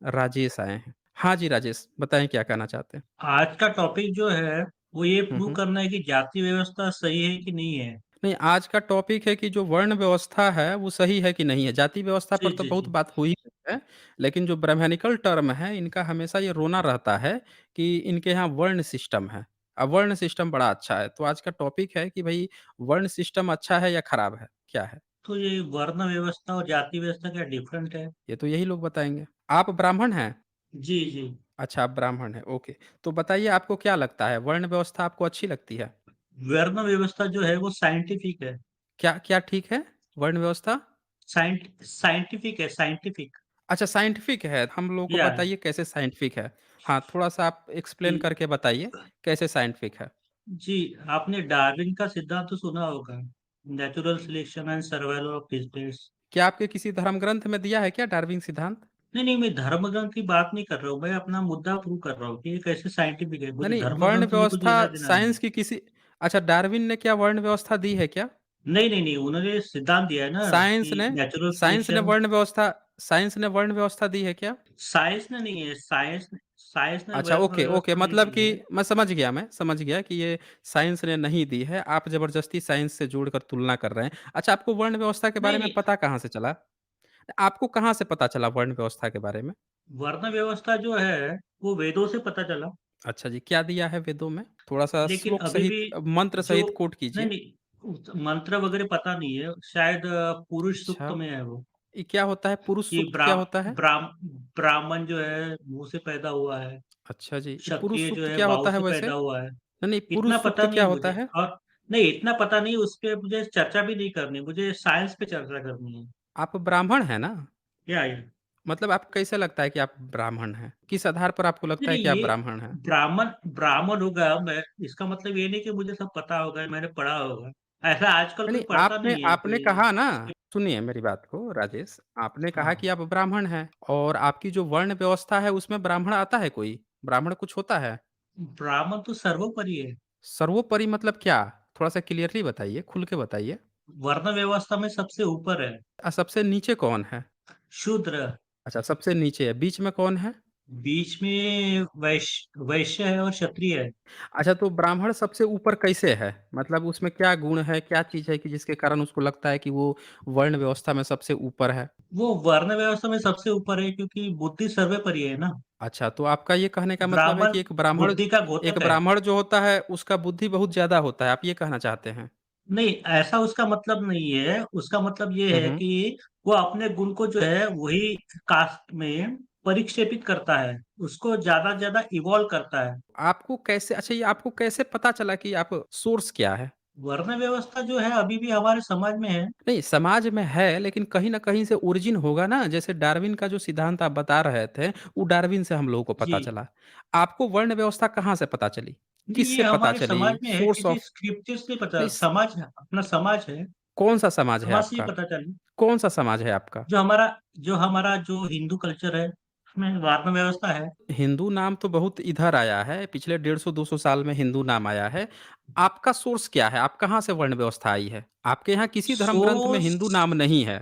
राजेश आए हैं। हाँ जी, राजेश बताएँ क्या कहना चाहते हैं? आज का टॉपिक जो है वो ये हुँ, प्रूव हुँ। करना है कि जाति व्यवस्था सही है कि नहीं है। नहीं, आज का टॉपिक है कि जो वर्ण व्यवस्था है, वो सही है कि नहीं है? जाति व्यवस्था जी पर तो जी बहुत जी। बात हो ही गई है, लेकिन जो ब्राह्मणिकल टर्म है, इनका हमेशा ये रोना रहता है कि इनके यहाँ वर्ण सिस्टम है। वर्ण सिस्टम बड़ा अच्छा है, तो आज का टॉपिक है कि भई वर्ण सिस्टम अच्छा है या खराब है? क्या है? तो ये वर्ण व्यवस्था और जाति व्यवस्था क्या डिफरेंट है? ये तो यही लोग बताएँगे। आप ब्राह्मण हैं? जी जी। अच्छा, आप ब्राह्मण हैं, ओके। तो बताइए आपको क्या लगता है, वर्ण व्यवस्था आपको अच्छी लगती है? वर्ण व्यवस्था जो है वो साइंटिफिक है। क्या क्या ठीक है, वर्ण व्यवस्था? साइंटिफिक है, साइंटिफिक। अच्छा साइंटिफिक है, हम लोगों को या बताइए कैसे साइंटिफिक है? हाँ, थोड़ा-सा आप एक्सप्लेन जी करके बताइए, कैसे साइंटिफिक है? जी। आपने डार्विन का सिद्धांत तो सुना होगा, natural selection and survival of fittest. क्या आपके किसी धर्म ग्रंथ में दिया है क्या डार्विन सिद्धांत? नहीं नहीं, मैं धर्म ग्रंथ की बात नहीं कर रहा हूँ, मैं अपना मुद्दा प्रूव कर रहा हूँ कि ये कैसे साइंटिफिक है। नहीं, मुझे नहीं, धर्म वर्ण ग्रंथ से कुछ व्यवस्था लेना देना नहीं है। साइंस की किसी अच्छा डार्विन ने क्या वर्ण व्यवस्था दी है क्या? नहीं, नहीं, नहीं, उन्होंने सिद्धांत दिया है ना साइंस कि ने नेचुरल साइंस ने सिलेक्शन। वर्ण व्यवस्था साइंस ने वर्ण व्यवस्था दी है क्या? साइंस ने नहीं है, साइंस ने अच्छा, वर्ण ओके, ओके, व्यवस्था नहीं मतलब दी कि है। मैं समझ गया कि ये साइंस ने नहीं दी है, आप ज़बरदस्ती साइंस से जोड़कर तुलना कर रहे हैं। अच्छा, आपको वर्ण व्यवस्था के नहीं, बारे में नहीं, पता कहाँ से चला? आपको कहाँ से पता चला वर्ण व्यवस्था के बारे में? वर्ण व्यवस्था जो है, वो वेदों से पता चला। अच्छा जी, क्या दिया है वेदों में? थोड़ा-सा लेकिन श्लोक अभी भी सहित मंत्र जो सहित कोट नहीं, कीजिए। नहीं, उस मंत्र वगैरह पता नहीं है, शायद पुरुष सूक्त अच्छा, में है वो, ये क्या होता है? पुरुष कि सूक्त क्या होता है? ब्राह्मण जो है मुँह से पैदा हुआ है, अच्छा जी, ये पुरुष क्षत्रिय जो सूक्त है क्या वायु होता है से वैसे? पैदा हुआ है। नहीं, नहीं, इतना पुरुष सूक्त पता नहीं क्या है होता मुझे। है? और नहीं, इतना पता नहीं, उस पे मुझे चर्चा भी नहीं करनी, मुझे साइंस पे चर्चा करनी है। आप ब्राह्मण हैं ना? क्या है? मतलब आपको कैसे लगता है कि आप ब्राह्मण हैं? किस आधार पर आपको नहीं, लगता है नहीं, कि आप ये ब्राह्मण हैं? ब्राह्मण ब्राह्मण होगा मैं, इसका मतलब ये नहीं कि मुझे सब पता होगा, मैंने पढ़ा होगा। ऐसा आजकल नहीं, कोई नहीं, पढ़ता आपने नहीं है आपने कोई। कहा ना सुनिए मेरी बात को राजेश, आपने कहा हाँ, कि आप ब्राह्मण हैं और आपकी जो वर्ण व्यवस्था है उसमें ब्राह्मण आता है कोई? ब्राह्मण कुछ होता है? ब्राह्मण तो सर्वोपरि है। सर्वोपरि मतलब क्या? थोड़ा-सा क्लियरली बताइए, खुल के बताइए। वर्ण व्यवस्था में सबसे ऊपर है सबसे नीचे कौन है? शूद्र, अच्छा, सबसे नीचे है, बीच में कौन है? बीच में वैश्य है और क्षत्रिय है। अच्छा, तो ब्राह्मण सबसे ऊपर कैसे है? मतलब उसमें क्या गुण है, क्या चीज़ है कि जिसके कारण उसको लगता है कि वो वर्ण व्यवस्था में सबसे ऊपर है? वो वर्ण व्यवस्था में सबसे ऊपर है क्योंकि बुद्धि सर्वोपरि है ना। अच्छा, तो आपका ये कहने का मतलब है ब्राह्मण कि बुद्धि का एक घोतक है। ब्राह्मण जो होता है, उसका बुद्धि बहुत ज़्यादा होता है, आप ये कहना चाहते हैं? नहीं, ऐसा उसका मतलब नहीं है। उसका मतलब ये हुँ, है हुँ। कि वो अपने गुण को जो है वही कास्ट में परिक्षेपित करता है। उसको ज़्यादा से ज़्यादा इवॉल्व करता है। आपको कैसे अच्छा ये आपको कैसे पता चला कि आप सोर्स क्या है? वर्ण व्यवस्था जो है अभी भी हमारे समाज में है। नहीं, समाज में है, लेकिन कहीं न कहीं से ओरिजिन होगा ना, जैसे डार्विन का जो सिद्धांत आप बता रहे थे, वो डार्विन से हम लोगों को जी। पता चला। आपको वर्ण व्यवस्था कहाँ से पता चली? जी, ये किससे पता हमारे चली? समाज में है, सोर्स किसी ऑफ स्क्रिप्चर से पता नहीं स समाज है, अपना समाज है, कौन-सा समाज है समाज से ही आपका? पता चली। कौन-सा समाज है आपका? जो हमारा जो हिंदू कल्चर है, उसमें वर्ण व्यवस्था है। हिंदू नाम तो बहुत इधर आया है, पिछले 150-200 साल में हिंदू नाम आया है। आपका सोर्स क्या है? आप कहाँ से वर्ण व्यवस्था आई है? आपके यहाँ किसी धर्म ग्रंथ में सोर्स हिंदू नाम नहीं है।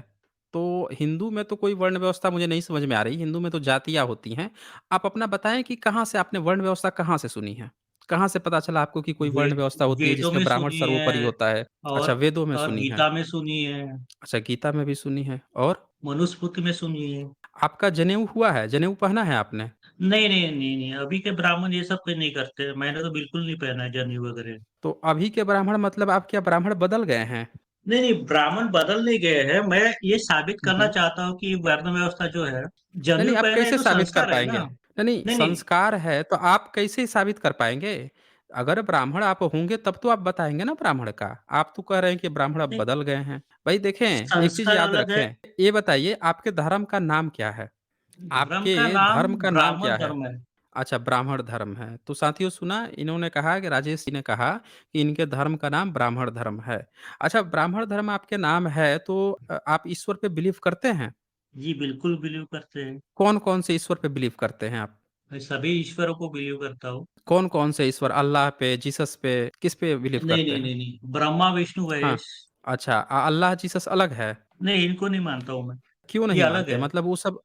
तो हिंदू में तो कोई वर्ण व्यवस्था मुझे नहीं समझ में आ रही, हिंदू में तो जातियाँ होती हैं। आप अपना बताएँ कि कहाँ से आपने वर्ण व्यवस्था कहाँ से सुनी है? कहाँ से पता चला आपको कि कोई वर्ण वेद व्यवस्था होती है वेदों जिसमें में ब्राह्मण सुनी सर्वोपरि है, होता है? अच्छा, और वेदों में और सुनी है। गीता में सुनी है, अच्छा, गीता में भी सुनी है और? मनुस्मृति में सुनी है। आपका जनेऊ हुआ है? जनेऊ पहना है आपने? नहीं, नहीं, नहीं, नहीं, अभी के ब्राह्मण ये सब कोई नहीं करते। मैंने तो बिल्कुल नहीं पहना है जनेऊ वगैरह। तो अभी के ब्राह्मण मतलब आप क्या ब्राह्मण बदल गए हैं? नहीं, नहीं, ब्राह्मण बदल नहीं गए हैं। मैं ये साबित हुँ, करना हुँ। चाहता हूँ कि वर्ण व्यवस्था जो है, नहीं, नहीं, जनेऊ आप पहना ये कैसे तो साबित कर संस्कार है पाएँगे? ना। नहीं, नहीं, नहीं, नहीं, संस्कार है तो आप कैसे साबित कर पाएँगे? अगर ब्राह्मण आप होंगे तब तो आप बताएँगे ना ब्राह्मण का। आप तो कह रहे हैं कि ब्राह्मण अब नहीं, बदल गए हैं। भाई देखें, एक चीज़ संस्कार याद अलग है। रखें, ये बताइए आपके धर्म का नाम क्या है? धर्म का आपके नाम धर्म का नाम ब्राह्मण क्या है? धर्म है। अच्छा, ब्राह्मण धर्म है। तो साथियों सुना इन्होंने कहा कि राजेश जी ने कहा कि इनके धर्म का नाम ब्राह्मण धर्म है। अच्छा, ब्राह्मण धर्म आपके नाम है तो आप ईश्वर पे बिलीव करते हैं? जी, बिल्कुल बिलीव करते हैं। कौन-कौन से ईश्वर पे बिलीव करते हैं आप? मैं सभी ईश्वरों को बिलीव करता हूँ। कौन-कौन से ईश्वर? अल्लाह पे, जीसस पे, किस पे बिलीव नहीं, करते नहीं, हैं? नहीं, नहीं, ब्रह्मा विष्णु हाँ, महेश। अच्छा अल्लाह, जीसस अलग है? नहीं, इनको नहीं मानता हूँ मैं। क्यों ये नहीं अलग मानते? है। मतलब वो सब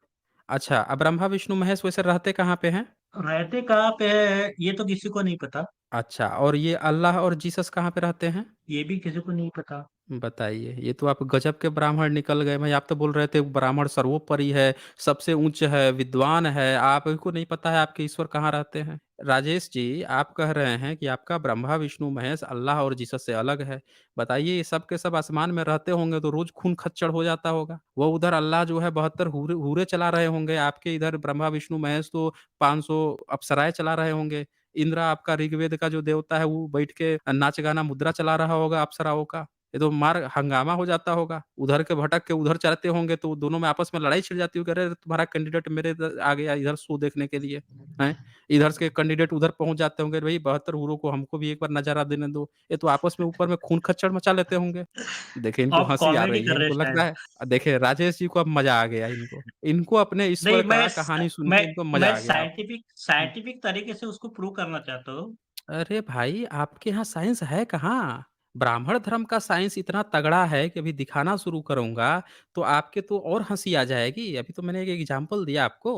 अच्छा, अब ब्रह्मा, विष्णु, महेश वैसे रहते कहाँ पे हैं? रहते कहाँ पे है ये तो किसी को नहीं पता। अच्छा, और ये अल्लाह और जीसस कहाँ पे रहते हैं? ये भी किसी को नहीं पता। बताइए, ये तो आप गजब के ब्राह्मण निकल गए भाई। आप तो बोल रहे थे ब्राह्मण सर्वोपरि है, सबसे उच्च है, विद्वान है, आपको नहीं पता है आपके ईश्वर कहाँ रहते हैं? राजेश जी, आप कह रहे हैं कि आपका ब्रह्मा, विष्णु, महेश, अल्लाह और जीसस से अलग है। बताइए, ये सब के सब आसमान में रहते होंगे तो रोज खून खच्चड़ हो जाता होगा। वो उधर अल्लाह जो है 72 हूरे हूरे चला रहे होंगे, आपके इधर ब्रह्मा, विष्णु, महेश तो 500 अप्सराएँ चला रहे होंगे। इंद्र आपका ऋग्वेद का जो देवता है वो बैठ के नाच गाना मुद्रा चला रहा होगा अप्सराओं का। ये तो मार हंगामा हो जाता होगा। उधर के भटक के उधर चलते होंगे तो दोनों में आपस में लड़ाई छिड़ जाती होगी, "अरे! तुम्हारा कैंडिडेट मेरे इधर आ गया इधर शो देखने के लिए।" हैं? इधर के कैंडिडेट उधर पहुँच जाते होंगे, "भई 72 हूरों को हमको भी एक बार नज़ारा देने दो।" ये तो आपस में ऊपर में खून खच्चड़ मचा लेते होंगे। देखिए इनको आप हँसी आ कॉमेडी रही है, कर रहे हैं इनको लगता शायद। है देखिए राजेश जी को अब मज़ा आ गया इनको। इनको अपने ईश्वर नहीं, का कहानी सुन मैं के इनको मैं मज़ा आ गया अब। हुँ। साइंटिफिक तरीके से उसको प्रूव करना चाहता हूँ। अरे भाई, आपके यहाँ साइंस है कहाँ? ब्राह्मण धर्म का साइंस इतना तगड़ा है कि अभी दिखाना शुरू करूँगा, तो आपके तो और हँसी आ जाएगी। अभी तो मैंने एक एग्ज़ाम्पल दिया आपको।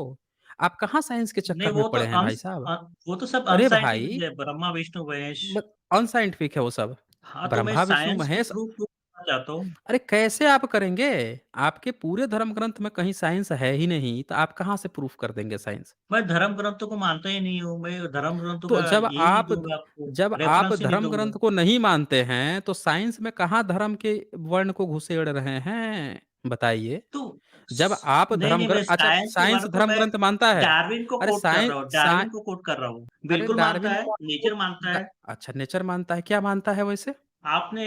आप कहाँ साइंस के नहीं, चक्कर में पड़े हैं भाई साहब? वो तो सब अरे अनसाइंटिफिक भाई, है, ब्रह्मा विष्णु महेश। ब अनसाइंटिफिक है वो सब। हाँ, तो मैं ब्रह्मा, विष्णु, साइंस के महेश थ्रू प्रूव करना चाहता हूँ। अरे कैसे आप करेंगे? आपके पूरे धर्म ग्रंथ में कहीं साइंस है ही नहीं, तो आप कहाँ से प्रूफ़ कर देंगे साइंस? मैं धर्म ग्रंथों को मानता ही नहीं हूँ, मैं धर्म ग्रंथों तो का ये नहीं दूंगा आपको, आप रेफरेंस ही नहीं धर्म दूंगा। ग्रंथ को नहीं मानते हैं, तो साइंस में कहाँ धर्म के वर्ण को घुसेड़ रहे हैं? बताइए। तो जब आप नहीं धर्म नहीं, ग्रंथ मैं अच्छा साइंस के साइंस बारे को धर्म मैं ग्रंथ मानता है? डार्विन को अरे कोट कर रहा हूँ, साइ डार्विन को कोट कर रहा हूँ। अरे बिल्कुल मानता डार्विन है, को नेचर आपको मानता ड है। अच्छा नेचर मानता है, क्या मानता है वैसे? आपने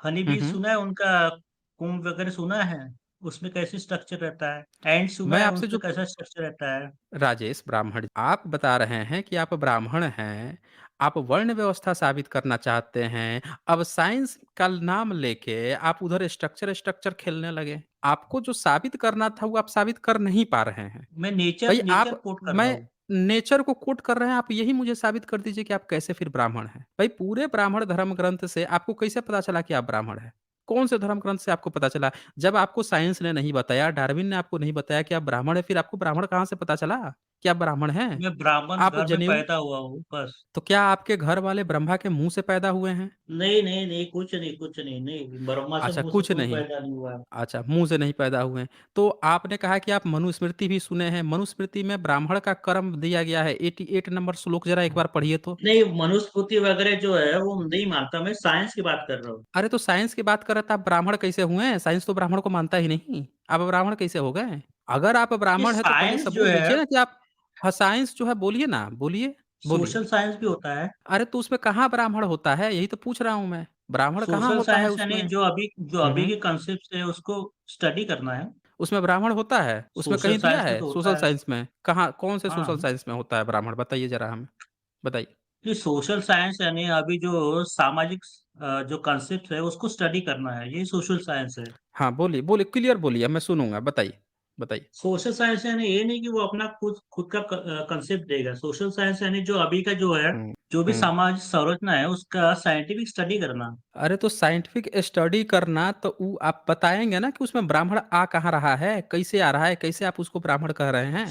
हनी हुँ, बी हुँ। सुना है उनका, कुम्भ वगैरह सुना है? उसमें कैसे स्ट्रक्चर रहता है? एंड सुना मैं है आपसे उसमें जो कैसा स्ट्रक्चर रहता है? राजेश ब्राह्मण आप बता रहे हैं कि आप ब्राह्मण हैं, आप वर्ण व्यवस्था साबित करना चाहते हैं, अब साइंस का नाम लेके आप उधर स्ट्रक्चर खेलने लगे। आपको जो साबित करना था वो आप साबित कर नहीं पा रहे हैं। मैं नेचर भई नेचर आप कोट कर रहा मैं हूँ। नेचर को कोट कर रहे हैं, आप यही मुझे साबित कर दीजिए कि आप कैसे फिर ब्राह्मण हैं। भई पूरे ब्राह्मण धर्म ग्रंथ से आपको कैसे पता चला कि आप ब्राह्मण हैं? कौन से धर्म ग्रंथ से आपको पता चला? जब आपको साइंस ने नहीं बताया, डार्विन ने आपको नहीं बताया कि आप ब्राह्मण हैं, फिर आपको ब्राह्मण कहाँ से पता चला कि आप ब्राह्मण हैं? मैं ब्राह्मण आप घर में जनेऊ पैदा हुआ हूँ बस। तो क्या आपके घर वाले ब्रह्मा के मुँह से पैदा हुए हैं? नहीं नहीं नहीं, कुछ नहीं कुछ नहीं, नहीं ब्रह्मा से अच्छा, मुंह से कुछ कोई नहीं। पैदा नहीं हुआ है। अच्छा, मुँह से नहीं पैदा हुए हैं। तो आपने कहा कि आप मनुस्मृति भी सुने हैं। मनुस्मृति में ब्राह्मण का कर्म दिया गया है। 88 नंबर श्लोक ज़रा एक बार पढ़िए तो। नहीं, मनुस्मृति वगैरह जो है वो नहीं मानता, मैं साइंस की बात कर रहा हूँ। अरे! तो साइंस की बात कर रहे तो आप ब्राह्मण कैसे हुए हैं? साइंस तो ब्राह्मण को मानता ही नहीं। आप ब्राह्मण कैसे हो गए? अगर आप ये ब्राह्मण हैं तो पहले साइंस जो सबूत है, दीजिए ना कि आप हाँ, साइंस जो है बोलिए ना, बोलिए, बोलिए। सोशल साइंस भी होता है। अरे! तो उसमें कहाँ ब्राह्मण होता है? यही तो पूछ रहा हूँ मैं। ब्राह्मण कहाँ सोशल होता है साइंस यानी उसमें? जो हुँ, अभी हुँ। के कंसेप्ट है उसको स्टडी करना है। उसमें ब्राह्मण होता है? उसमें सोशल कहीं दिया साइंस में है तो सोशल होता है। साइंस में? कहाँ कौन से सोशल हाँ, साइंस में होता है ब्राह्मण? बताइए ज़रा हमें, बताइए। ये सोशल साइंस यानी अभी जो सामाजिक जो कंसेप्ट है उसको स्टडी करना है, ये सोशल साइंस है। हाँ, बोलिए, बोलिए क्लियर बोलिए, मैं सुनूँगा, बताइए, बताइए। सोशल साइंस यानी ये नहीं कि वो अपना खुद खुद का कंसेप्ट देगा। सोशल साइंस यानी जो अभी का जो है, हुँ, जो भी हुँ। समाज संरचना है उसका साइंटिफिक स्टडी करना। अरे तो साइंटिफिक स्टडी करना तो उ आप बताएँगे ना कि उसमें ब्राह्मण आ कहाँ रहा है? कैसे आ रहा है? कैसे आप उसको ब्राह्मण कह रहे हैं?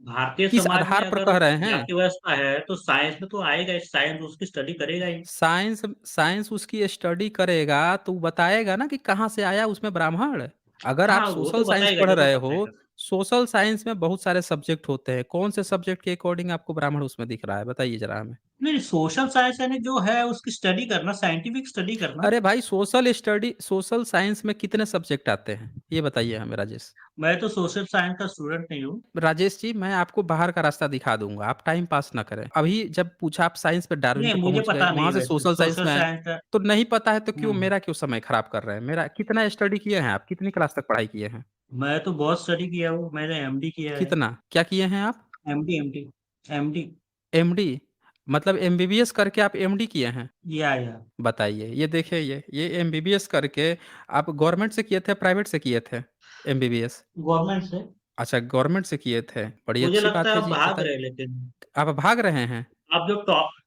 भारतीय किस समाज में आधार पर अगर कह रहे हैं? जाति व्यवस्था है तो साइंस में तो आएगा ही, साइंस उसकी स्टडी करेगा ही। साइंस साइंस उसकी स्टडी करेगा तो बताएगा ना कि कहाँ से आया उसमें ब्राह्मण। अगर आप हाँ, वो सोशल तो साइंस बताएगा, पढ़ जरूर रहे हो, बताएगा। सोशल साइंस में बहुत सारे सब्जेक्ट होते हैं। कौन से सब्जेक्ट के अकॉर्डिंग आपको ब्राह्मण उसमें दिख रहा है? बताइए ज़रा हमें। नहीं, सोशल साइंस यानी जो है उसकी स्टडी करना, साइंटिफिक स्टडी करना। अरे भाई सोशल साइंस में कितने सब्जेक्ट आते हैं? ये बताइए हमें राजेश। मैं तो सोशल साइंस का स्टूडेंट नहीं हूँ। राजेश जी, मैं आपको बाहर का रास्ता दिखा दूँगा, आप टाइम पास ना करें। अभी जब पूछा आप साइंस पे डार्विन नहीं, पे मुझे पहुँच गए, पता नहीं वहाँ से वैसे सोशल साइंस सोशल में आए, साइंस का। तो नहीं पता है तो हम्म। मेरा क्यों समय खराब कर रहे हैं? मेरा कितना स्टडी किए हैं आप? कितनी क्लास तक पढ़ाई किए हैं? मैं तो बहुत स्टडी किया हूँ, मैंने एमडी किया है। कितना? क्या किए हैं आप? MD MD MD. एमडी मतलब एमबीबीएस करके आप एमडी किए हैं? या बताइए, ये देखिए ये एमबीबीएस करके आप गवर्नमेंट से किए थे, प्राइवेट से किए थे एमबीबीएस? गवर्नमेंट से। अच्छा गवर्नमेंट से किए थे, बड़ी मुझे अच्छी लगता बात है है आप जी, भाग बताइए। रहे लेकिन। आप भाग रहे हैं? आप जो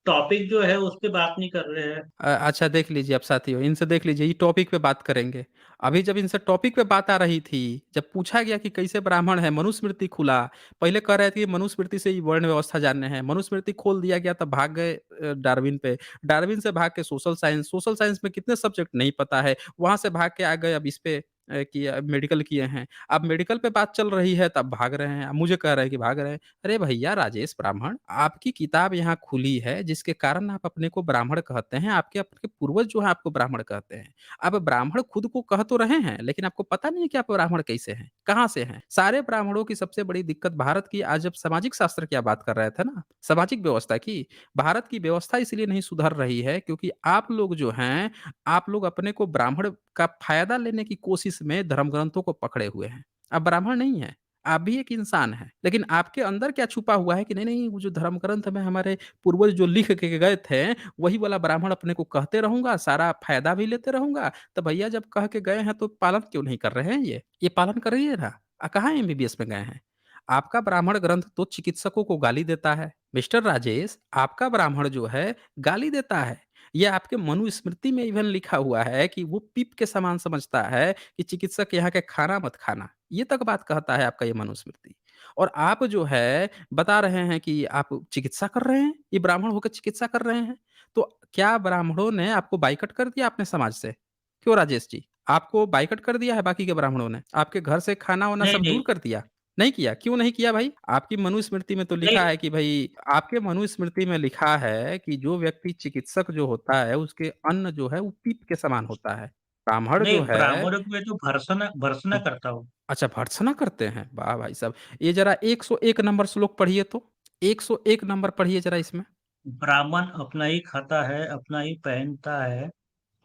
टॉपिक जो है उस पे बात नहीं कर रहे हैं। अच्छा देख लीजिए अब साथियों, इनसे देख लीजिए ये टॉपिक पे बात करेंगे। अभी जब इनसे टॉपिक पे बात आ रही थी, जब पूछा गया कि कैसे ब्राह्मण है, मनुस्मृति खुला, पहले कह रहे थे कि मनुस्मृति से ही वर्ण व्यवस्था जानने हैं, मनुस्मृति खोल दिया गया तब भाग गए डार्विन पे, डार्विन से भाग के सोशल साइंस में कितने सब्जेक्ट नहीं पता है, वहाँ से भाग के आ गए अब इस पे कि मेडिकल किए हैं। अब मेडिकल पे बात चल रही है तब भाग रहे हैं, अब मुझे कह रहे हैं कि भाग रहे हैं। अरे भैया राजेश ब्राह्मण, आपकी किताब यहाँ खुली है जिसके कारण आप अपने को ब्राह्मण कहते हैं, आपके आपके पूर्वज जो हैं आपको ब्राह्मण कहते हैं। अब ब्राह्मण खुद को कह तो रहे हैं, लेकिन आपको पता नहीं है कि आप ब्राह्मण कैसे हैं, कहाँ से हैं? सारे ब्राह्मणों की सबसे बड़ी दिक्कत भारत की, आज जब सामाजिक शास्त्र की आप बात कर रहे थे ना, सामाजिक व्यवस्था की, भारत की व्यवस्था इसलिए नहीं सुधर रही है क्योंकि आप लोग जो हैं, आप लोग अपने को ब्राह्मण का फ़ायदा लेने की कोशिश में धर्म ग्रंथों को पकड़े हुए हैं। आप ब्राह्मण नहीं हैं। आप भी एक इंसान हैं। लेकिन आपके अंदर क्या छुपा हुआ है कि नहीं, नहीं वो जो धर्म ग्रंथ में हमारे पूर्वज जो लिख के गए थे, वही वाला ब्राह्मण अपने को कहते रहूँगा, सारा फ़ायदा भी लेते रहूँगा। तो भैया जब कह के गए हैं तो पालन क्यों नहीं कर रहे हैं ये? ये पालन करिए ना। कहाँ एमबीबीएस में गए हैं? आपका ब्राह्मण ग्रंथ तो चिकित्सकों को गाली देता है। मिस्टर राजेश, आपका ब्राह्मण जो है गाली देता है। ये आपके मनुस्मृति में इवन लिखा हुआ है कि वो पीप के समान समझता है कि चिकित्सक यहाँ के खाना मत खाना। ये तक बात कहता है आपका ये मनुस्मृति। और आप जो है बता रहे हैं कि आप चिकित्सा कर रहे हैं, ये ब्राह्मण होकर चिकित्सा कर रहे हैं। तो क्या ब्राह्मणों ने आपको बाइकआउट कर दिया अपने समाज से? क्यों राजेश जी? आपको बाइकआउट कर दिया है बाकी के ब्राह्मणों ने? आपके घर से खाना-वाना नहीं सब नहीं दूर कर दिया? नहीं किया, क्यों नहीं किया भाई? आपकी मनुस्मृति में तो लिखा नहीं है कि भई आपके मनुस्मृति में लिखा है कि जो व्यक्ति चिकित्सक जो होता है, उसके अन्न जो है वो पीप के समान होता है। ब्राह्मण नहीं, जो है ब्राह्मणों में तो भर्सना भर्सना करता हूँ। अच्छा भर्त्सना करते हैं? वाह भाई साहब! ये ज़रा 101 नंबर श्लोक पढ़िए तो। 101 नंबर पढ़िए ज़रा इसमें। ब्राह्मण अपना ही खाता है, अपना ही पहनता है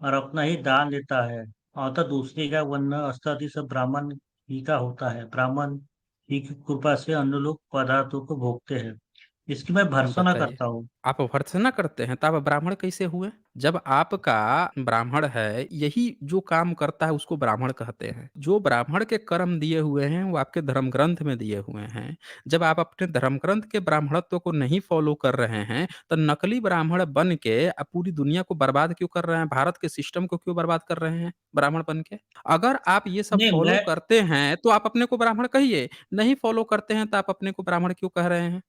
और अपना ही दान देता है। और तो दूसरे का वर्ण अस्त्र सब ब्राह्मण ही का होता है। ब्राह्मण ही की कृपा से अन्य लोग पदार्थों को भोगते हैं। इसकी मैं भर्त्सना बताइए। करता हूँ। आप भर्त्सना करते हैं, तो आप ब्राह्मण कैसे हुए? जब आपका ब्राह्मण है, यही जो काम करता है उसको ब्राह्मण कहते हैं। जो ब्राह्मण के कर्म दिए हुए हैं, वो आपके धर्म ग्रंथ में दिए हुए हैं। जब आप अपने धर्म ग्रंथ के ब्राह्मणत्व को नहीं फ़ॉलो कर रहे हैं, तो नकली ब्राह्मण बन के पूरी दुनिया को बर्बाद क्यों कर रहे हैं? भारत के सिस्टम को क्यों बर्बाद कर रहे हैं, ब्राह्मण बन के? अगर आप ये सब नहीं फ़ॉलो मैं करते हैं, तो आप अपने को ब्राह्मण कहिए। नहीं फ़ॉलो करते हैं, तो आप अपने को ब्राह्मण क्यों कह रहे हैं?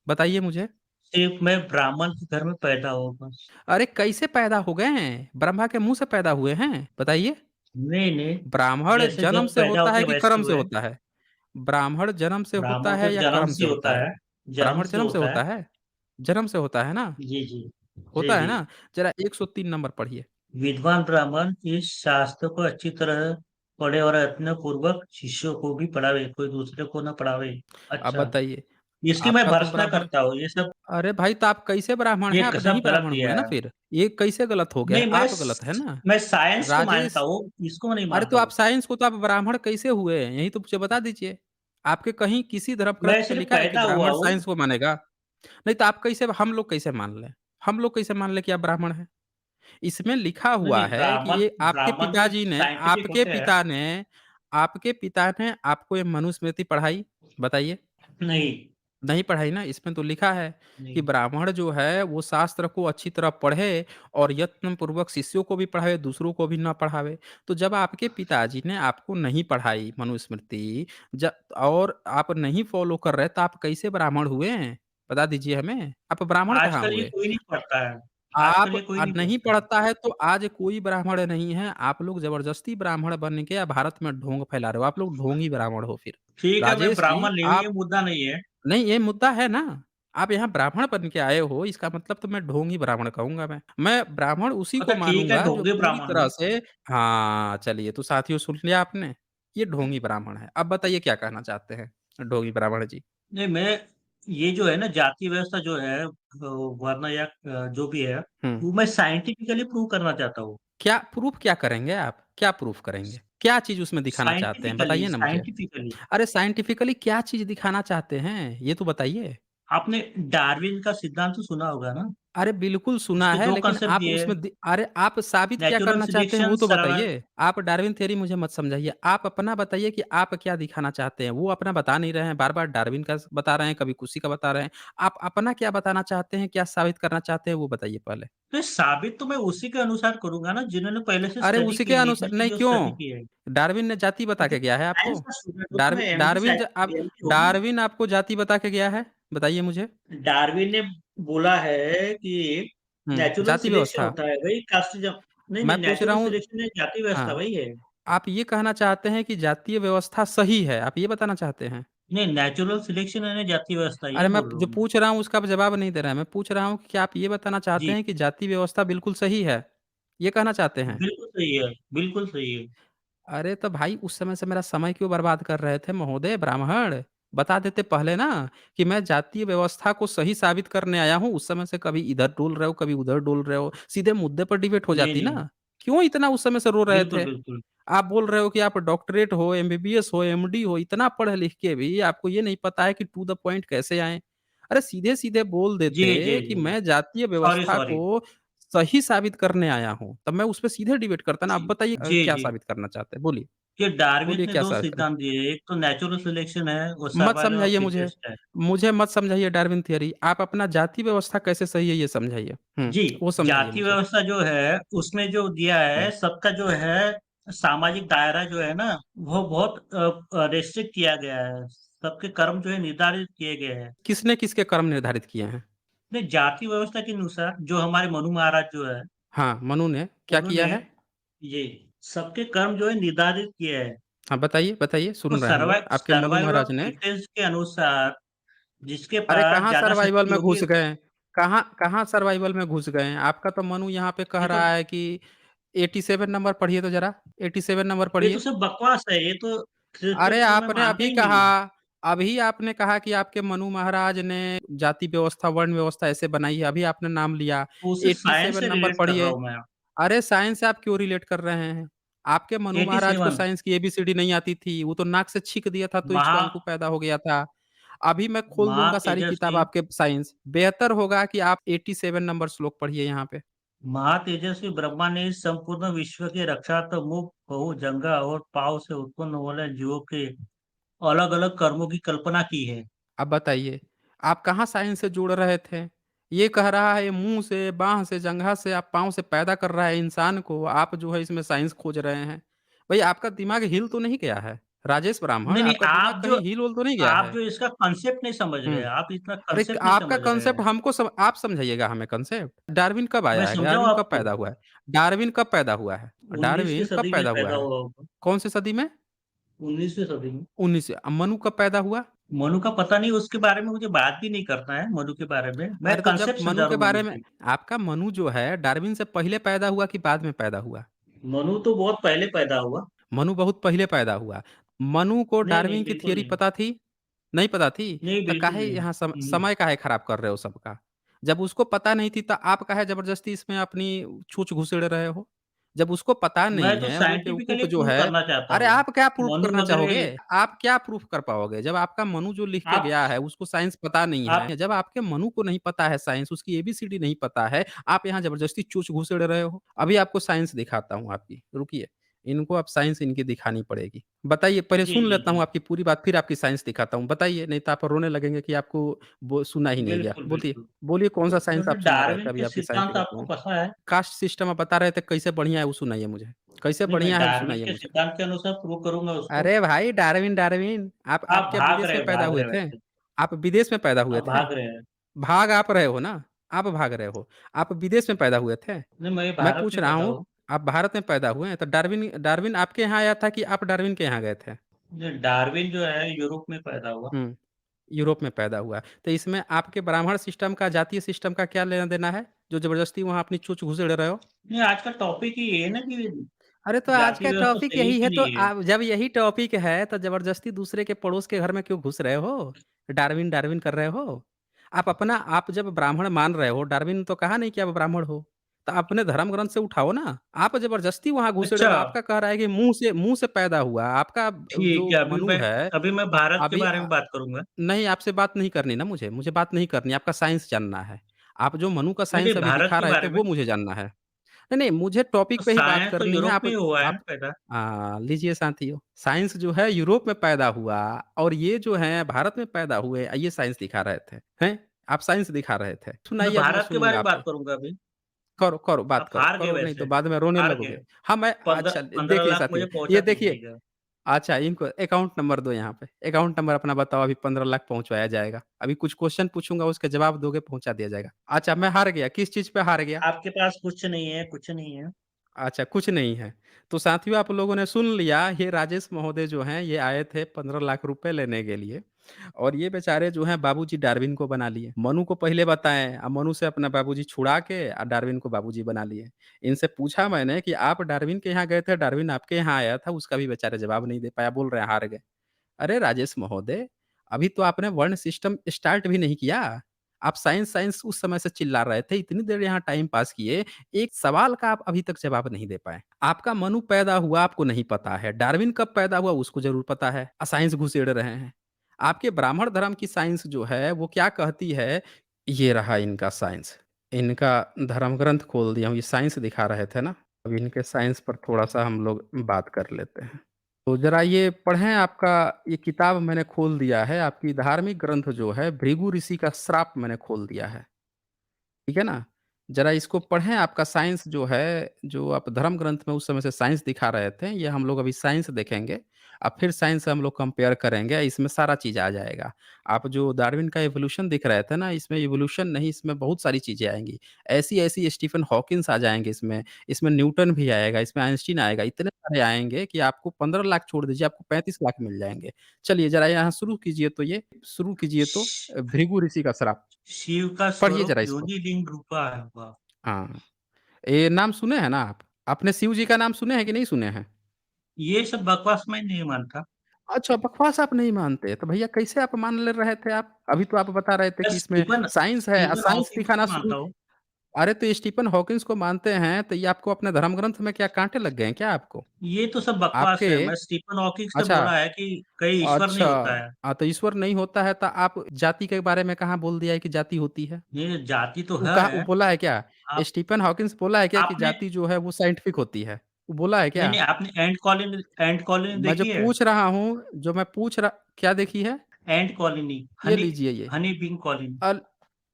बताइए मुझे। सिर्फ मैं ब्राह्मण के घर में पैदा हुआ बस। अरे कैसे पैदा हो गए हैं? ब्रह्मा के मुँह से पैदा हुए हैं? बताइए। नहीं नहीं, ब्राह्मण जैसे जन्म जब से पैदा होता है होते कि वैसे कर्म से हुए। होता है? ब्राह्मण जन्म से होता ब्राह्मण तो है या जन्म कर्म से से होता होता है? है। जन्म ब्राह्मण से जन्म से होता है। होता है? जन्म से होता है ना? जी जी। जी होता है जी। ना? ज़रा 103 नंबर पढ़िए। विद्वान ब्राह्मण इस शास्त्र को अच्छी तरह पढ़े और यत्न पूर्वक शिष्यों को भी पढ़ावे, कोई दूसरे को न पढ़ावे। अब अच्छा, बताइए, इसकी मैं आपका तो भर्त्सना ब्राह्मण करता हूँ। ये सब अरे भाई तो आप कैसे ब्राह्मण हैं? ये आप नहीं सब गलत ब्राह्मण हुए दिया ना है। फिर। ये कैसे गलत हो गया? नहीं, आप गलत है ना? मैं साइंस को मानता राजेश हूँ, इसको मैं नहीं अरे मानता तो आप हूँ। साइंस को तो आप ब्राह्मण कैसे हुए? यही तो मुझे बता दीजिए। आपके कहीं किसी धर्म ग्रंथ मैं में सिर्फ लिखा है कि पैदा हुआ ब्राह्मण हूँ। साइंस को मानेगा? नहीं तो आप कैसे हम लोग कैसे मान लें? हम लोग कैसे मान लें कि आप ब्राह्मण हैं? इसमें लिखा नहीं हुआ नहीं, है कि ब्राह्मण ये ब्राह्मण भी साइंटिफिक होते हैं। आपके पिता ने आपको ये मनुस्मृति पढ़ाई? बताइए। नहीं नहीं पढ़ाई ना, इसमें तो लिखा है कि नहीं। ब्राह्मण जो है वो शास्त्र को अच्छी तरह पढ़े और यत्न पूर्वक शिष्यों को भी पढ़ावे, दूसरों को भी ना पढ़ावे। तो जब आपके पिताजी ने आपको नहीं पढ़ाई मनुस्मृति ज और आप नहीं फ़ॉलो कर रहे, तो आप कैसे ब्राह्मण हुए हैं? बता दीजिए हमें। आप ब्राह्मण कहाँ आजकल ये हुए? कोई नहीं पढ़ता है। आप आजकल ये कोई नहीं नहीं पढ़ता है। पढ़ता है तो आज कोई ब्राह्मण नहीं है, आप लोग ज़बरदस्ती ब्राह्मण बन के भारत में ढोंग फैला रहे हो, आप लोग ढोंगी ब्राह्मण हो फिर। ठीक है, मैं राजेश जी ब्राह्मण नहीं हूँ, ये आप मुद्दा नहीं है। नहीं, ये मुद्दा है ना। आप यहाँ ब्राह्मण बन के आए हो, इसका मतलब तो मैं ढोंगी ब्राह्मण कहूँगा मैं। मैं ब्राह्मण उसी को अच्छा ठीक है, मानूँगा जो ढोंगी पूरी ब्राह्मण तरह हूँ। से हाँ, चलिए तो साथियों सुन लिया आपने? ये ढोंगी ब्राह्मण है। अब बताइए क्या कहना चाहते हैं, ढोंगी ब्राह्मण जी? नहीं मैं, ये जो है ना जाति व्यवस्था जो है, वर्ण या जो भी है, हुँ। वो मैं साइंटिफिकली प्रूव करना चाहता हूँ। क्या प्रूफ़ क्या करेंगे आप? क्या प्रूफ़ करेंगे? क्या चीज़ उसमें दिखाना चाहते हैं? साइंटिफिकली बताइए ना मुझे। साइंटिफिकली अरे साइंटिफिकली क्या चीज़ दिखाना चाहते हैं? ये तो बताइए। आपने डार्विन का सिद्धांत तो सुना होगा ना? अरे बिल्कुल सुना उसके है, 2 लेकिन कंसेप्ट आप दिए हैं, उसमें अरे आप साबित क्या नेचुरल करना चाहते हैं सिलेक्शन, वो तो सर्वाइ बताइए? आप डार्विन थ्योरी मुझे मत समझाइए। आप अपना बताइए कि आप क्या दिखाना चाहते हैं? वो अपना बता नहीं रहे हैं, बार-बार डार्विन का बता रहे हैं, कभी किसी का बता रहे हैं। आप अपना क्या बताना चाहते हैं, क्या साबित करना चाहते हैं वो बताइए पहले? तो साबित तो मैं उसी के अनुसार करूँगा ना, जिन्होंने पहले से अरे स्टडी उसी के की, अनुसार नेचर की नहीं जो स्टडी क्यों? की है। डार्विन ने जाति बता क्योंकि के गया है साइंस आपको? का स्टूडेंट हूँ तो मैं एमडी डार्विन ज आप एमडी हूँ ना। डार्विन आपको जाति बता के गया है? बताइए मुझे? डार्विन ने बोला है कि नेचुरल जाति सिलेक्शन व्यवस्था। होता है, वही कास्टिज़म। नहीं, मैं नहीं, पूछ रहा नेचुरल हूँ सिलेक्शन है, जाति व्यवस्था हाँ, वही है। आप ये कहना चाहते हैं कि जातीय व्यवस्था सही है, आप ये बताना चाहते हैं? नहीं, नेचुरल सिलेक्शन है ना, जाति व्यवस्था, अरे यही मैं बोल रहा जो हूँ मैं। पूछ रहा हूँ उसका आप जवाब नहीं दे रहे हैं। मैं पूछ रहा हूँ कि क्या आप ये बताना चाहते जी, हैं कि जाति व्यवस्था बिल्कुल सही है? ये कहना चाहते हैं? बिल्कुल सही है, बिल्कुल सही है। अरे तो भाई उस समय से मेरा समय क्यों बर्बाद कर रहे थे महोदय ब्राह्मण? बता देते पहले ना कि मैं जातीय व्यवस्था को सही साबित करने आया हूँ, उस समय से कभी इधर डोल रहे हो, कभी उधर डोल रहे हो, सीधे मुद्दे पर डिबेट हो नहीं, जाती नहीं, ना। क्यों इतना उस समय से रो रहे बिल्कुल, थे? बिल्कुल। आप बोल रहे हो कि आप डॉक्टरेट हो, एमबीबीएस हो, एमडी हो, इतना पढ़ लिख के भी आपको ये नहीं पता है कि टू द पॉइंट कैसे आएँ? अरे सीधे-सीधे बोल जी, जी, देते कि जी। मैं जातीय सॉरी, व्यवस्था सॉरी। को सही साबित करने आया हूँ, तब मैं उसपे सीधे डिबेट करता ना। जी, अब बताइए जी, क्या जी। साबित करना चाहते हैं? बोलिए, कि डार्विन बोलिए ने क्या 2 साबित करना सिद्धांत दिए, एक तो नेचुरल सिलेक्शन है और मत सर्वाइवल ऑफ समझाइए मुझे। फिटेस्ट है। मुझे मत समझाइए डार्विन थ्योरी। आप अपना जाति व्यवस्था कैसे सही है ये समझाइए। जी, वो समझाइए जाति मुझे। व्यवस्था जो है, उसमें जो दिया है, हुँ। सबका जो है सामाजिक दायरा जो है ना, वो बहुत रेस्ट्रिक्ट किया गया है। सबके कर्म जो है निर्धारित किए गए हैं। किसने किसके कर्म निर्धारित किए हैं? नहीं, जाति व्यवस्था के अनुसार जो हमारे मनु महाराज जो है, हाँ, मनु ने क्या किया उन्होंने है? ये सबके कर्म जो है निर्धारित किए हैं। हाँ, बताइए, बताइए तो सुन रहे हैं हम लोग। आपके मनु सर्वाइवल ऑफ महाराज ने फिटेस्ट के अनुसार जिसके अरे पास कहाँ ज़्यादा सर्वाइवल शक्ति में होगी, घुस गए? कहाँ कहाँ सर्वाइवल में घुस गए हैं? आपका तो मनु यहाँ पे कह ये तो रहा है कि 87 नंबर पढ़िए तो ज़रा, 87 नंबर ये तो पढ़िए। सब बकवास है, ये तो अरे क्रिश्चियंस में आपने मानते अभी ही नहीं कहा है। अभी आपने कहा कि आपके मनु महाराज ने जाति व्यवस्था, वर्ण व्यवस्था ऐसे बनाई है, अभी आपने नाम लिया। तो उसे साइंस 87 से नंबर रिलेट कर रहा पढ़िए। हूँ मैं। अरे साइंस से आप क्यों रिलेट कर रहे हैं? आपके मनु महाराज को 87 साइंस की एबीसीडी नहीं आती थी, वो तो नाक से छींक दिया था तो महा इक्ष्वाकु पैदा हो गया था। अभी मैं खोल दूँगा सारी किताब महातेजस्वी आपके साइंस, बेहतर होगा कि आप 87 नंबर श्लोक पढ़िए यहाँ पे। महातेजस्वी ब्रह्मा ने इस संपूर्ण विश्व की रक्षा तो मुख बहु जंगा और पाँव से उत्पन्न वाले जीवों के अलग अलग कर्मों की कल्पना की है। अब बताइए, आप कहाँ साइंस से जुड़ रहे थे? ये कह रहा है मुँह से, बाँह से, जंघा से, आप पाँव से पैदा कर रहा है इंसान को, आप जो है इसमें साइंस खोज रहे हैं। भई आपका दिमाग हिल तो नहीं गया है? राजेश ब्राह्मण नहीं, नहीं, आपका दिमाग कहीं हिल-विल तो नहीं गया आप है? जो इसका कॉन्सेप्ट नहीं समझ रहे हुँ। हैं, आप इसका अरे कॉन्सेप्ट नहीं आपका समझ रहे कांसेप्ट हैं। हमको आप समझाइएगा हमें कांसेप्ट। डार्विन कब मैं आया है? समझाऊँ डार्विन कब आपको? पैदा हुआ है? डार्विन कब पैदा हुआ है? 19वीं डार्विन कब सदी में पैदा हुआ पैदा है? हुआ होगा। कौन सी सदी में? 19वीं सदी में। 19 मनु कब पैदा हुआ? मनु का पता नहीं, उसके बारे में मुझे बात भी नहीं करना है, मनु के बारे में। मैं अरे तो जब कॉन्सेप्ट मनु समझा रहा के हूँ बारे मनु में की। आपका मनु जो है डार्विन से पहले पैदा हुआ कि बाद में पैदा हुआ? मनु तो बहुत पहले पैदा हुआ। मनु बहुत पहले पैदा हुआ। मनु को नहीं, नहीं, डार्विन की बिल्कुल थियरी नहीं। पता थी? नहीं पता थी? नहीं, तो बिल्कुल काहे नहीं। यहाँ हुँ। समय काहे खराब कर रहे हो सबका? जब उसको पता नहीं थी तो आप काहे ज़बरदस्ती इसमें अपनी छूछ घुसेड़ रहे हो? जब उसको पता मैं नहीं तो है, वो बेवकूफ़ साइंटिफिकली जो प्रूव है करना चाहता अरे हूँ। आप क्या प्रूफ़ मनु करना चाहोगे? वगैरह आप क्या प्रूफ़ कर पाओगे? जब आपका मनु जो लिख के आप गया है, उसको साइंस पता नहीं आप है, जब आपके मनु को नहीं पता है साइंस, उसकी एबीसीडी नहीं पता है, आप यहाँ ज़बरदस्ती चूछ घुसेड़ रहे हो। अभी आपको साइंस दिखाता हूँ आपकी, रुकिए। इनको अब साइंस इनकी दिखानी पड़ेगी। बताइए, पहले जी, सुन जी, लेता हूँ जी। आपकी पूरी बात, फिर आपकी साइंस दिखाता हूँ। बताइए, नहीं तो आप रोने लगेंगे कि आपको वो सुना ही नहीं गया। बिल्कुल, बोलिए, बिल्कुल। बोलिए कौन-सा साइंस जैसे आप सुना रहे थे? डार्विन अभी के आपकी साइंस सिद्धांत दिखाता आपको हूँ। पता है? कास्ट सिस्टम आप बता रहे थे कैसे बढ़िया है वो सुनाइए मुझे। कैसे नहीं, मैं बढ़िया है वो डार्विन सुनाइए के मुझे। सिद्धांत के अनुसार प्रूव करूँगा उसको। अरे भाई डार्विन, डार्विन आप क्या विदेश में पैदा भाग हुए रहे थे? वैसे। आप विदेश में पैदा हुए आप थे? भाग रहे हैं। भाग आप रहे हो ना? आप भाग रहे हो। आप विदेश में पैदा हुए थे? नहीं, मैं मैं भारत पूछ में रहा पैदा हूँ, हुआ। आप भारत में पैदा हुए हैं, तो डार्विन डार्विन आपके यहाँ आया था कि आप डार्विन के यहाँ गए थे? नहीं, डार्विन जो है यूरोप में पैदा हुआ। हुँ, यूरोप में पैदा हुआ। तो इसमें आपके ब्राह्मण सिस्टम का, जातीय सिस्टम का क्या लेना-देना है? जो ज़बरदस्ती वहाँ अपनी चोंच घुसेड़ रहे हो? नहीं, आज का टॉपिक ही ये है ना कि अरे तो आज जाति का व्यवस्था टॉपिक सही यही है कि तो नहीं है। आप जब यही टॉपिक है तो ज़बरदस्ती दूसरे के पड़ोस के घर में क्यों घुस रहे हो? डार्विन, डार्विन कर रहे हो? आप जब ब्राह्मण मान रहे हो, डार्विन तो कहा नहीं कि आप ब्राह्मण हो। तो अपने धर्म ग्रंथ से उठाओ ना। आप ज़बरदस्ती वहाँ घुसेड़ रहे अच्छा, हो, आपका कह रहा है कि मुँह से पैदा हुआ, आपका ठीक जो है, मनु है, अभी मैं भारत के अभी बारे में बात करूँगा। नहीं आपसे बात नहीं करनी ना मुझे बात नहीं करनी, आपका साइंस जानना है। आप जो मनु का नहीं, नहीं, साइंस अभी भारत दिखा के रहे थे, बारे में। वो मुझे जानना है। नहीं, नहीं, मुझे तो टॉपिक पे ही बात साइंस तो करनी है। यूरोप में ही हुआ है ना पैदा। लीजिए साथियों, साइंस जो है यूरोप में पैदा हुआ और ये जो है भारत में पैदा हुए, ये साइंस दिखा रहे थे। हैं? आप साइंस दिखा रहे थे। मैं सुनाइए अब मैं भारत के बारे सुनूँगा में बात आपको। करूँगा अभी। करो, करो, बात आप करो, हार गए करो नहीं वैसे, तो बाद में रोने हार गए। लगोगे। हाँ, मैं अच्छा 15 देखिए लाख मुझे साथियों, पहुँचा ये देखिए दीजिएगा। अच्छा इनको अकाउंट नंबर दो यहाँ पे। अकाउंट नंबर अपना बताओ अभी 15 लाख पहुँचवाया जाएगा। अभी कुछ क्वेश्चन पूछूँगा उसके जवाब दोगे पहुँचा दिया जाएगा। अच्छा मैं हार गया, किस चीज़ पे हार गया? आपके पास कुछ नहीं है, कुछ नहीं है। अच्छा, कुछ नहीं है। तो साथियों आप लोगों ने सुन लिया, ये राजेश महोदय जो हैं, ये आए थे 15 लाख रुपए लेने के लिए और ये बेचारे जो हैं बाबूजी डार्विन को बना लिए। मनु को पहले बताएँ मनु से अपना बाबूजी छुड़ा के डार्विन को बाबूजी बना लिए। इनसे पूछा मैंने कि आप डार्विन के यहाँ गए थे, डार्विन आपके यहाँ आया था, उसका भी बेचारे जवाब नहीं दे पाया, बोल रहे हैं हार गए। अरे राजेश महोदय, अभी तो आपने वर्ण सिस्टम स्टार्ट भी नहीं किया। आप साइंस साइंस उस समय से चिल्ला रहे थे, इतनी देर यहाँ टाइम पास किए, एक सवाल का आप अभी तक जवाब नहीं दे पाए। आपका मनु पैदा हुआ आपको नहीं पता है, डार्विन कब पैदा हुआ उसको ज़रूर पता है, साइंस घुसेड़ रहे हैं। आपके ब्राह्मण धर्म की साइंस जो है वो क्या कहती है, ये रहा इनका साइंस। इनका धर्म ग्रंथ खोल दिया हूँ, ये साइंस दिखा रहे थे ना, अब इनके साइंस पर थोड़ा-सा हम लोग बात कर लेते हैं। तो ज़रा ये पढ़ें आपका ये किताब मैंने खोल दिया है, आपकी धार्मिक ग्रंथ जो है भृगु ऋषि का श्राप मैंने खोल दिया है। ठीक है ना? ज़रा इसको पढ़ें, आपका साइंस जो है, जो आप धर्म ग्रंथ में उस समय से साइंस दिखा रहे थे, ये हम लोग अभी साइंस देखेंगे। अब फिर साइंस से हम लोग कंपेयर करेंगे, इसमें सारा चीज़ आ जाएगा। आप जो डार्विन का इवोल्यूशन दिख रहे थे ना, इसमें इवोल्यूशन नहीं, इसमें बहुत सारी चीज़ें आएँगी। ऐसी-ऐसी स्टीफन हॉकिंस आ जाएँगे इसमें, इसमें न्यूटन भी आएगा, इसमें आइंस्टीन आएगा, इतने सारे आएँगे कि आपको 15 लाख छोड़ दीजिए, आपको 35 लाख मिल जाएँगे। चलिए ज़रा यहाँ शुरू कीजिए तो श भृगु ऋषि का श्राप, शिव का पढ़िए स्वरूप ज़रा इसको। योनिलिंग रूपा है हुआ। हाँ। ये नाम सुने हैं ना आप? आपने शिव जी का नाम सुने हैं कि नहीं सुने हैं? ये सब बकवास मैं नहीं मानता। अच्छा, बकवास आप नहीं मानते, तो भैया कैसे आप मान ले रहे थे आप? अभी तो आप बता रहे थे मैं कि इसमें साइंस है स्टीफन साइंस हॉकिंस को दिखाना शुरू। मानता हूँ। अरे! तो स्टीफन हॉकिंस को मानते हैं, तो ये आपको अपने धर्म ग्रंथ में क्या काँटे लग गए हैं क्या आपको? ये तो सब बकवास आपके है। मैं स्टीफन हॉकिंस से अच्छा, बोला है कि कहीं ईश्वर नहीं अच्छा होता है। तो ईश्वर नहीं होता है, तो आप जाति के बारे में कहाँ बोल दिया है कि जाति होती है? ये जाति तो वो है। बोला है क्या? आप स्टीफन हॉकिंस बोला है क्या कि आपने जाति जो है वो साइंटिफिक होती है? वो बोला है नहीं, क्या? नहीं, आपने एंट कॉलोनी मैं जो देखी है? पूछ रहा हूँ, जो मैं पूछ रहा क्या देखी है? एंट कॉलोनी, ये लीजिए ये। Honey been colony. अल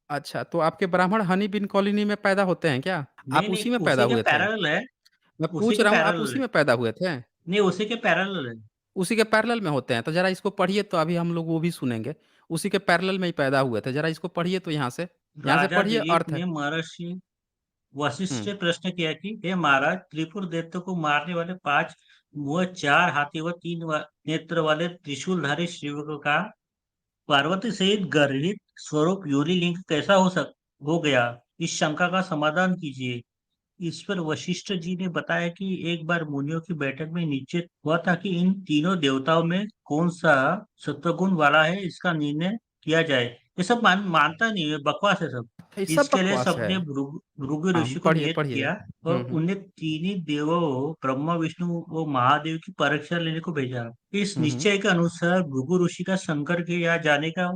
अच्छा, तो आपके ब्राह्मण हनी बिन कॉलोनी में पैदा होते हैं क्या? नहीं, आप नहीं, उसी में पैदा उसी के हुए थे? पैरेलल है। मैं उसी पूछ के रहा हूँ, आप पैरेलल उसी है। में पैदा हुए थे? नहीं, उसी के पैरेलल है। उसी के पैरेलल में होते हैं, तो ज़रा इसको पढ़िए तो अभी हम लोग वो भी सुनेंगे। उसी के पैरेलल में ही पैदा हुए थे, ज़रा इसको पढ़िए तो यहाँ से राजा पढ़िए दिलीप अर्थ है। ने महर्षि वशिष्ठ हुँ, से प्रश्न किया कि हे महाराज, त्रिपुर दैत्य को मारने वाले 5 मुँह, 4 हाथी व 3 नेत्र वाले त्रिशूलधारी शिव का पार्वती सहित गर्भित स्वरूप योनिलिंग कैसा हो गया? इस शंका का समाधान कीजिए। इस पर वशिष्ठ जी ने बताया कि एक बार मुनियों की बैठक में निश्चित हुआ था कि इन तीनों देवताओं में कौन सा सत्वगुण वाला है, इसका निर्णय किया जाए। ये सब मानता नहीं है, बकवास है सब। ये सब इसके लिए बकवास है। सबने भृगु भृगु हाँ, ऋषि को पढ़िए, नियत पढ़िए। किया और हुँ। उन्हें तीनों देवों ब्रह्मा, विष्णु व महादेव की परीक्षा लेने को भेजा। इस हुँ, हुँ। निश्चय के अनुसार भृगु ऋषि का शंकर के यहाँ जाने का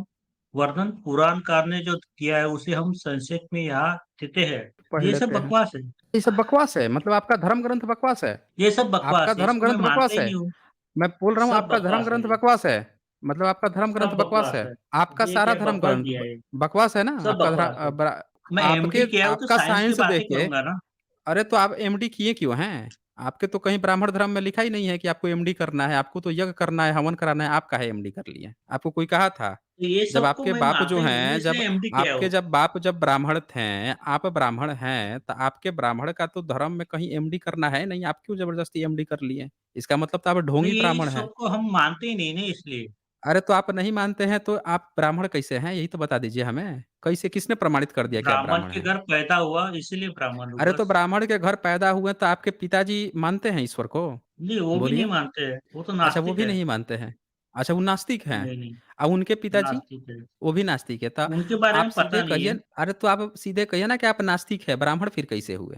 वर्णन पुराणकार ने जो किया है, उसे हम संक्षेप में यहाँ देते हैं। पढ़ ये सब लेते हैं। बकवास है। ये सब बकवास है, मतलब आपका धर्म ग्रंथ बकवास है? ये सब आपका बकवास है, धर्म इसको मैं ग्रंथ मानता बकवास ही है? नहीं हूँ। मैं बोल रहा हूँ सब आपका धर्म बकवास है ग्रंथ ये, बकवास है? मतलब आपका धर्म ग्रंथ सब बकवास बकवास है? है। आपका ये सारा क्या धर्म बकवास ग्रंथ दिया है ये, बकवास है ना? सब आपका बकवास है। मैं आपके एमडी किया हूँ तो आपका साइंस की साइंस बातें देख के करूंगा ना। अरे! तो आप एमडी किए क्यों हैं? आपके तो कहीं ब्राह्मण धर्म में लिखा ही नहीं है कि आपको एमडी करना है, आपको तो यज्ञ करना है, हवन कराना है, आप काहे एमडी कर लिए? आपको कोई कहा था? तो ये जब सब को आपके मैं बाप मानता जो ही नहीं हूँ ना, हैं, जब इसलिए एमडी किया आपके हूँ। जब बाप जब ब्राह्मण थे, आप ब्राह्मण हैं, तो आपके ब्राह्मण का तो धर्म में कहीं एमडी करना है नहीं, आप क्यों ज़बरदस्ती एमडी कर लिए? इसका मतलब तो आप तो ढोंगी ये ब्राह्मण हैं। सब को हम मानते ही नहीं ना, इसलिए। अरे! तो आप नहीं मानते हैं, तो आप ब्राह्मण कैसे हैं? यही तो बता दीजिए हमें। कैसे किसने प्रमाणित कर दिया कि आप ब्राह्मण ब्राह्मण के हैं? घर पैदा हुआ इसलिए ब्राह्मण हूँ अरे! तो बस। ब्राह्मण के घर पैदा हुए, तो आपके पिताजी मानते हैं ईश्वर को? नहीं, वो भी नहीं बोलिए। मानते हैं, वो तो अच्छा, वो नास्तिक भी है। नहीं मानते हैं। अच्छा वो नास्तिक हैं। नहीं, नहीं, उनके पिताजी? नास्तिक है। वो भी नास्तिक है। तो उनके बारे आप में सीधे पता नहीं कहिए है। अरे तो आप सीधे कहिए ना कि आप नास्तिक हैं, ब्राह्मण फिर कैसे हुए?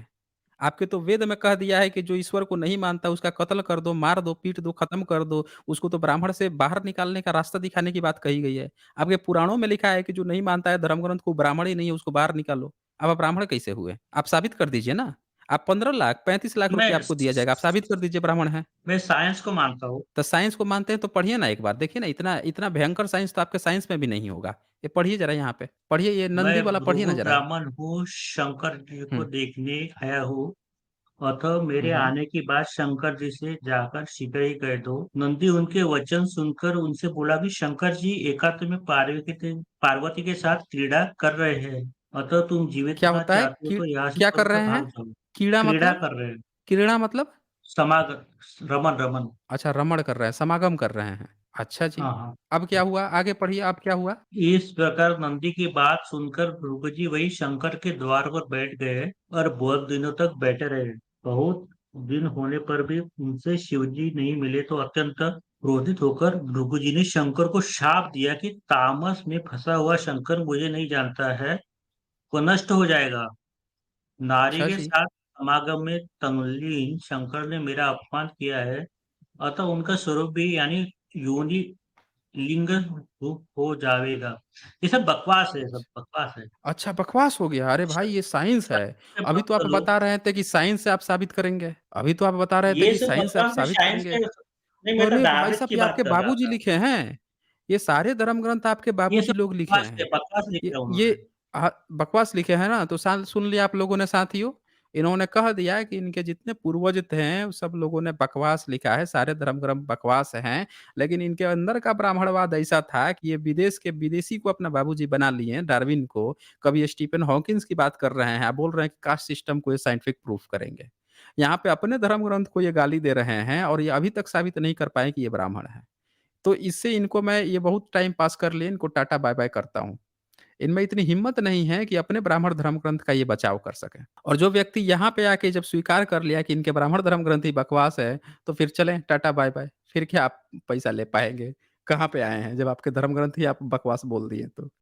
आपके तो वेद में कह दिया है कि जो ईश्वर को नहीं मानता उसका कत्ल कर दो, मार दो, पीट दो, खत्म कर दो। उसको तो ब्राह्मण से बाहर निकालने का रास्ता दिखाने की बात कही गई है। आपके पुराणों में लिखा है कि जो नहीं मानता है धर्म ग्रंथ को, ब्राह्मण ही नहीं है, उसको बाहर निकालो। अब आप ब्राह्मण कैसे हुए? आप साबित कर दीजिए ना। आप 15 लाख, 35 लाख मैं रुपए आपको दिया जाएगा। आप साबित कर दीजिए ब्राह्मण हैं। मैं साइंस को मानता हूँ। तो साइंस को मानते हैं तो पढ़िए ना एक बार, देखिए ना इतना इतना भयंकर साइंस तो आपके साइंस में भी नहीं होगा। ये पढ़िए ज़रा यहाँ पे, पढ़िए ये नंदी मैं वाला पढ़िए ना भृगु ज़रा। ब्राह्मण हूँ, शंकर जी को हुँ, देखने आया हूँ। अतः मेरे हुँ, हुँ। आने के बाद शंकर जी से जाकर शीघ्र ही कह दो। नंदी उनके वचन सुनकर उनसे बोला कि शंकर जी एकांत में पार्वती के साथ क्रीड़ा कर रहे हैं। अतः तुम जीवित क्या होना होता है? चाहते हो तो यहाँ से क्या कर छोड़कर रहे हैं? भाग जाओ। कीड़ा क्रीड़ा मतलब? कर रहे हैं। कीड़ा मतलब? रमन रमन। अच्छा रमण कर रहे हैं, समागम कर रहे हैं। अच्छा जी। हाँ, हाँ। अब क्या हुआ? आगे पढ़िए अब क्या हुआ? इस प्रकार नंदी की बात सुनकर भृगु जी वही शंकर के द्वार पर बैठ गए और बहुत दिनों तक बैठे रहे। बहुत दिन होने पर भी उनसे शिवजी नहीं मिले तो अत्यंत क्रोधित होकर भृगु जी ने शंकर को शाप दिया कि तामस में फंसा हुआ शंकर मुझे नहीं जानता है, वो नष्ट हो जाएगा। नारी अच्छा के जी। साथ समागम में तल्लीन शंकर ने मेरा अपमान किया है, अतः उनका स्वरूप भी यानी योनि लिंग रूप हो जाएगा। ये सब बकवास है, सब अच्छ बकवास है। अच्छा बकवास हो गया। अरे भाई श- ये साइंस है। से अभी मत तो आप करो। बता रहे थे कि साइंस से आप साबित करेंगे। अभी तो आप बता रहे थे ये कि सब साइंस से आप बकवास में साबित साइंस करेंगे। के नहीं, मैं तो अरे भाई धार्मिक साहब की ये बात आपके कर रहा बाबूजी था। लिखे हैं। ये सारे धर्म ग्रंथ आपके ये बाबूजी सब लोग लिखे हैं। बकवास लिख ये रहा ये उन्होंने। बकवास लिखे हैं ना तो सुन लिया आप लोगों ने साथियों। इन्होंने कह दिया है कि इनके जितने पूर्वज थे हैं सब लोगों ने बकवास लिखा है, सारे धर्म ग्रंथ बकवास हैं। लेकिन इनके अंदर का ब्राह्मणवाद ऐसा था कि ये विदेश के विदेशी को अपना बाबूजी बना लिए हैं, डार्विन को। कभी स्टीफन हॉकिंस की बात कर रहे हैं, आप बोल रहे हैं कि कास्ट सिस्टम को ये साइंटिफिक प्रूफ करेंगे। यहाँ पे अपने धर्म ग्रंथ को ये गाली दे रहे हैं और ये अभी तक साबित नहीं कर पाए कि ये ब्राह्मण है। तो इससे इनको मैं ये बहुत टाइम पास कर लिए, इनको टाटा बाय-बाय करता हूँ। इनमें इतनी हिम्मत नहीं है कि अपने ब्राह्मण धर्म ग्रंथ का ये बचाव कर सकें। और जो व्यक्ति यहाँ पे आके जब स्वीकार कर लिया कि इनके ब्राह्मण धर्म ग्रंथ ही बकवास है, तो फिर चलें टाटा बाय-बाय। फिर क्या आप पैसा ले पाएँगे? कहाँ पे आए हैं जब आपके धर्म ग्रंथ ही आप बकवास बोल दिए तो?